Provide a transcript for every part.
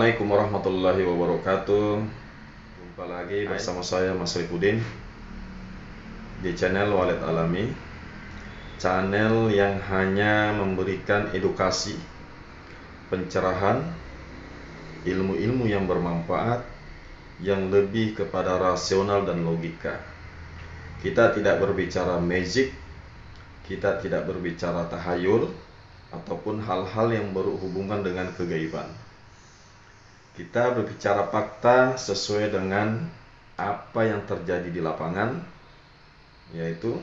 Assalamualaikum warahmatullahi wabarakatuh. Jumpa lagi bersama saya Mas Rifudin di channel Walid Alami, channel yang hanya memberikan edukasi, pencerahan, ilmu-ilmu yang bermanfaat, yang lebih kepada rasional dan logika. Kita tidak berbicara magic, kita tidak berbicara tahayul ataupun hal-hal yang berhubungan dengan kegaiban. Kita berbicara fakta sesuai dengan apa yang terjadi di lapangan, yaitu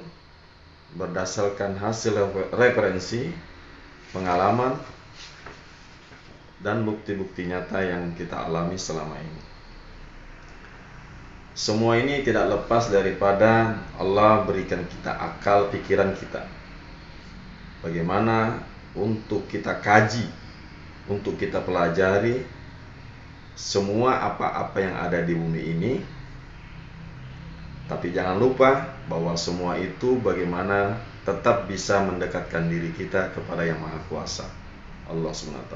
berdasarkan hasil referensi, pengalaman, dan bukti-bukti nyata yang kita alami selama ini. Semua ini tidak lepas daripada Allah berikan kita akal pikiran kita. Bagaimana untuk kita kaji, untuk kita pelajari semua apa-apa yang ada di bumi ini. Tapi jangan lupa bahwa semua itu bagaimana tetap bisa mendekatkan diri kita kepada Yang Maha Kuasa, Allah SWT.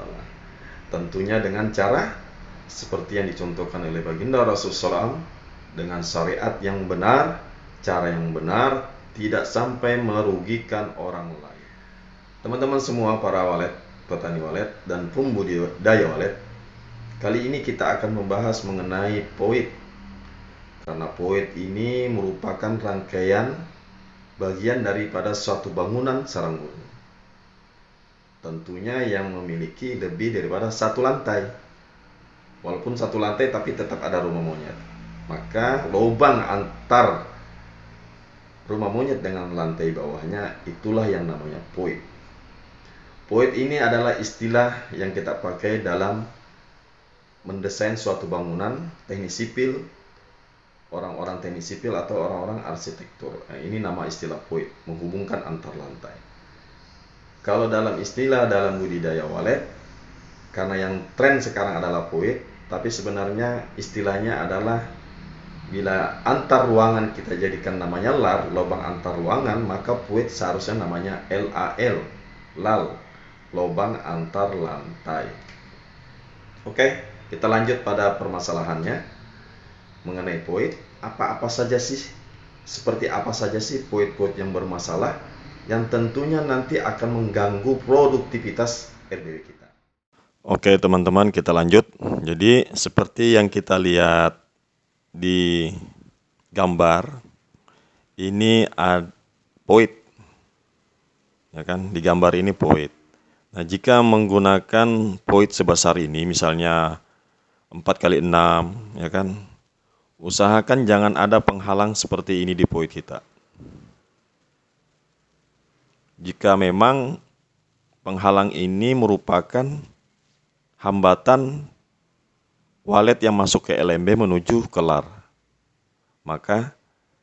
Tentunya dengan cara seperti yang dicontohkan oleh baginda Rasulullah SAW, dengan syariat yang benar, cara yang benar, tidak sampai merugikan orang lain. Teman-teman semua, para walet, petani walet, dan pembudidaya walet, kali ini kita akan membahas mengenai POIT. Karena POIT ini merupakan rangkaian bagian daripada suatu bangunan sarang burung. Tentunya yang memiliki lebih daripada satu lantai. Walaupun satu lantai tapi tetap ada rumah monyet. Maka lubang antar rumah monyet dengan lantai bawahnya itulah yang namanya POIT. POIT ini adalah istilah yang kita pakai dalam mendesain suatu bangunan teknik sipil, orang-orang teknik sipil atau orang-orang arsitektur. Nah, ini nama istilah POIT, menghubungkan antar lantai. Kalau dalam istilah dalam budidaya walet, karena yang tren sekarang adalah POIT, tapi sebenarnya istilahnya adalah bila antar ruangan kita jadikan namanya LAR, lubang antar ruangan, maka POIT seharusnya namanya LAL, LAL, lubang antar lantai. Oke. Kita lanjut pada permasalahannya mengenai POIT. Apa-apa saja sih, seperti apa saja sih POIT-POIT yang bermasalah, yang tentunya nanti akan mengganggu produktivitas RBW kita. Oke teman-teman, kita lanjut. Jadi seperti yang kita lihat di gambar, ini ada POIT, ya kan? Di gambar ini POIT. Nah, jika menggunakan POIT sebesar ini, misalnya 4x6, ya kan, usahakan jangan ada penghalang seperti ini di POIT kita. Jika memang penghalang ini merupakan hambatan walet yang masuk ke LMB menuju ke LAR, maka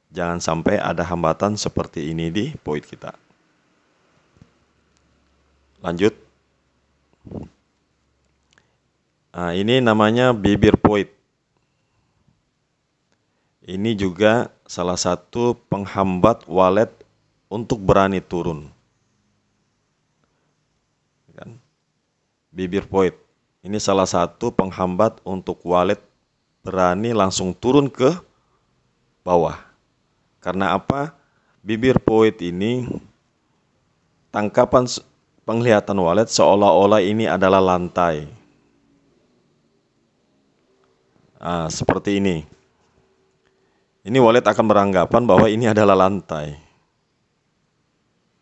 jangan sampai ada hambatan seperti ini di POIT kita. Lanjut. Nah, ini namanya bibir POIT. Ini juga salah satu penghambat walet untuk berani turun. Kan? Bibir POIT. Ini salah satu penghambat untuk walet berani langsung turun ke bawah. Karena apa? Bibir POIT ini tangkapan penglihatan walet seolah-olah ini adalah lantai. Nah, seperti ini. Ini walet akan beranggapan bahwa ini adalah lantai.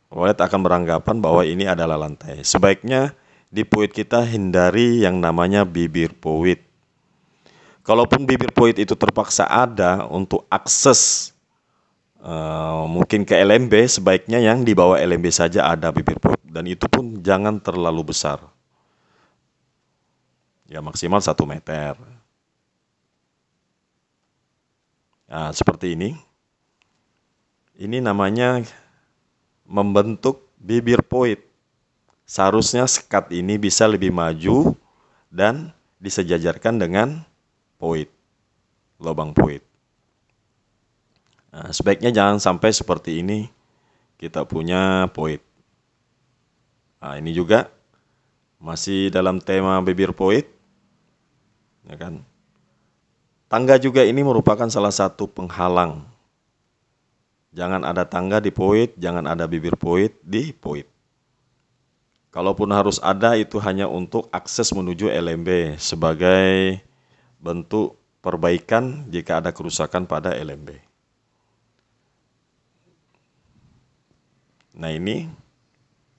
Walet akan beranggapan bahwa ini adalah lantai. Sebaiknya di POIT kita hindari yang namanya bibir POIT. Kalaupun bibir POIT itu terpaksa ada untuk akses mungkin ke LMB, sebaiknya yang di bawah LMB saja ada bibir POIT. Dan itu pun jangan terlalu besar. Ya maksimal 1 meter. Nah, seperti ini. Ini namanya membentuk bibir POIT. Seharusnya sekat ini bisa lebih maju dan disejajarkan dengan POIT, lubang POIT. Nah, sebaiknya jangan sampai seperti ini kita punya POIT. Nah, ini juga masih dalam tema bibir POIT. ya kan? Tangga juga ini merupakan salah satu penghalang. Jangan ada tangga di poit, jangan ada bibir poit di poit. Kalaupun harus ada, itu hanya untuk akses menuju LMB sebagai bentuk perbaikan jika ada kerusakan pada LMB. Nah ini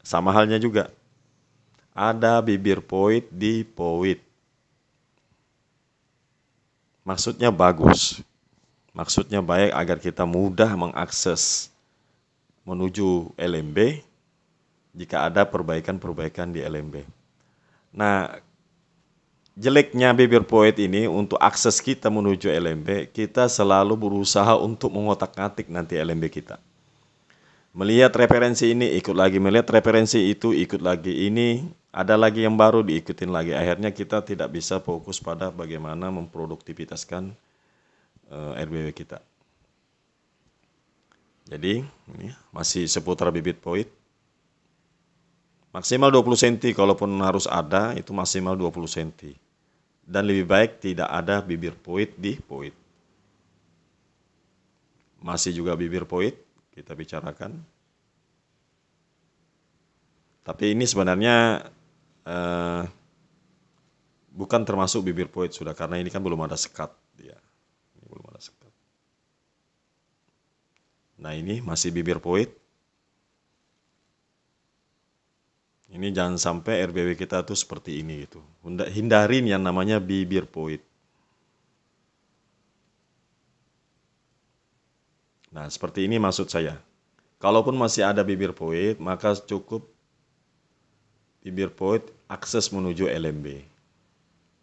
sama halnya juga. Ada bibir poit di poit. Maksudnya bagus. Maksudnya baik agar kita mudah mengakses menuju LMB jika ada perbaikan-perbaikan di LMB. Nah, jeleknya bibir poit ini untuk akses kita menuju LMB, kita selalu berusaha untuk mengotak-atik nanti LMB kita. Melihat referensi ini, ikut lagi. Melihat referensi itu, ikut lagi. Ini, ada lagi yang baru, diikutin lagi. Akhirnya kita tidak bisa fokus pada bagaimana memproduktivitaskan RBW kita. Jadi, ini masih seputar bibit poit. Maksimal 20 cm, kalaupun harus ada, itu maksimal 20 cm. Dan lebih baik tidak ada bibir poit di poit. Masih juga bibir poit, kita bicarakan. Tapi ini sebenarnya bukan termasuk bibir poit sudah, karena ini kan belum ada sekat. Ya. Ini belum ada sekat. Nah ini masih bibir poit. Ini jangan sampai RBW kita tuh seperti ini gitu. Hindarin yang namanya bibir poit. Nah, seperti ini maksud saya. Kalaupun masih ada bibir poit, maka cukup bibir poit akses menuju LMB.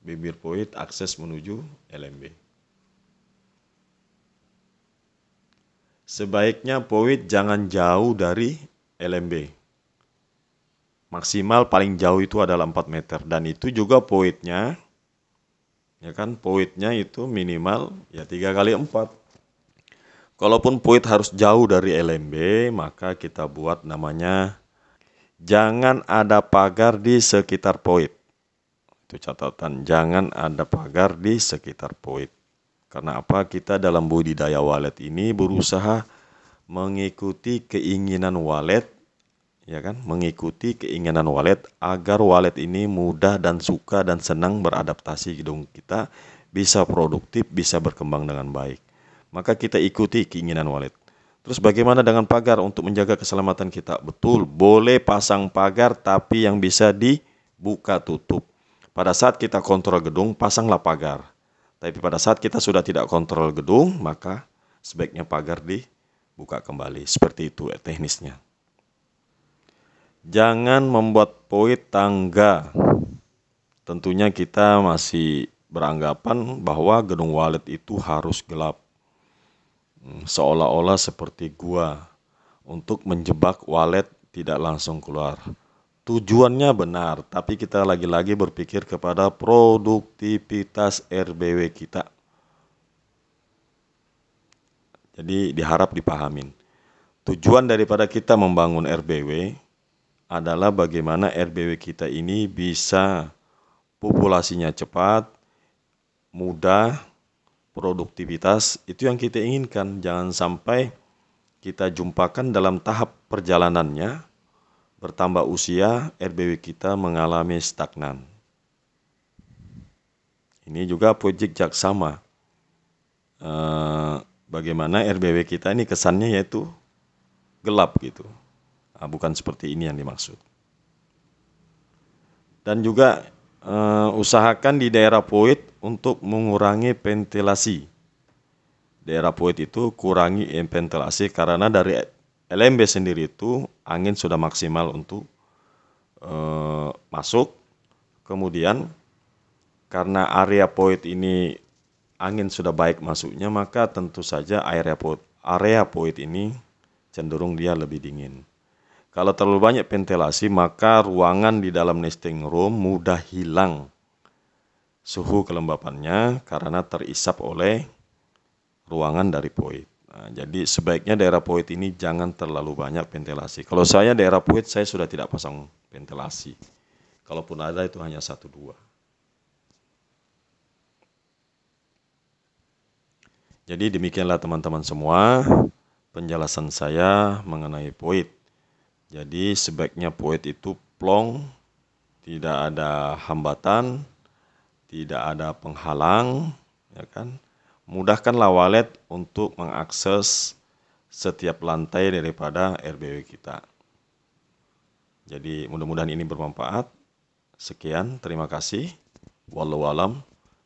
Bibir poit akses menuju LMB. Sebaiknya poit jangan jauh dari LMB. Maksimal paling jauh itu adalah 4 meter. Dan itu juga poitnya, ya kan, poitnya itu minimal ya 3 kali 4. Kalaupun poit harus jauh dari LMB, maka kita buat namanya jangan ada pagar di sekitar poit. Itu catatan, jangan ada pagar di sekitar poit. Karena apa? Kita dalam budidaya walet ini berusaha mengikuti keinginan walet, ya kan? Mengikuti keinginan walet agar walet ini mudah dan suka dan senang beradaptasi hidung kita, bisa produktif, bisa berkembang dengan baik. Maka kita ikuti keinginan walet. Terus bagaimana dengan pagar untuk menjaga keselamatan kita? Betul, boleh pasang pagar tapi yang bisa dibuka tutup. Pada saat kita kontrol gedung, pasanglah pagar. Tapi pada saat kita sudah tidak kontrol gedung, maka sebaiknya pagar dibuka kembali. Seperti itu teknisnya. Jangan membuat poit tangga. Tentunya kita masih beranggapan bahwa gedung walet itu harus gelap. Seolah-olah seperti gua untuk menjebak walet tidak langsung keluar. Tujuannya benar, tapi kita lagi-lagi berpikir kepada produktivitas RBW kita. Jadi diharap dipahamin. Tujuan daripada kita membangun RBW adalah bagaimana RBW kita ini bisa populasinya cepat, mudah, produktivitas, itu yang kita inginkan. Jangan sampai kita jumpakan dalam tahap perjalanannya, bertambah usia, RBW kita mengalami stagnan. Ini juga proyek Jaksama. Bagaimana RBW kita ini kesannya yaitu gelap gitu. Nah, bukan seperti ini yang dimaksud. Dan juga usahakan di daerah poit untuk mengurangi ventilasi. Daerah poit itu kurangi ventilasi karena dari LMB sendiri itu angin sudah maksimal untuk masuk. Kemudian karena area poit ini angin sudah baik masuknya, maka tentu saja area poit ini cenderung dia lebih dingin. Kalau terlalu banyak ventilasi, maka ruangan di dalam nesting room mudah hilang suhu kelembapannya karena terisap oleh ruangan dari poit. Nah, jadi sebaiknya daerah poit ini jangan terlalu banyak ventilasi. Kalau saya daerah poit, saya sudah tidak pasang ventilasi. Kalaupun ada itu hanya 1-2. Jadi demikianlah teman-teman semua penjelasan saya mengenai POIT. Jadi sebaiknya POIT itu plong, tidak ada hambatan, tidak ada penghalang, ya kan? Mudahkanlah wallet untuk mengakses setiap lantai daripada RBW kita. Jadi mudah-mudahan ini bermanfaat. Sekian, terima kasih. Wallahu alam.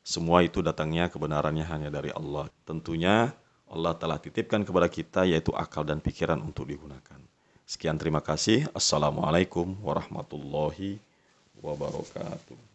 Semua itu datangnya kebenarannya hanya dari Allah. Tentunya Allah telah titipkan kepada kita yaitu akal dan pikiran untuk digunakan. Sekian, terima kasih. Assalamualaikum warahmatullahi wabarakatuh.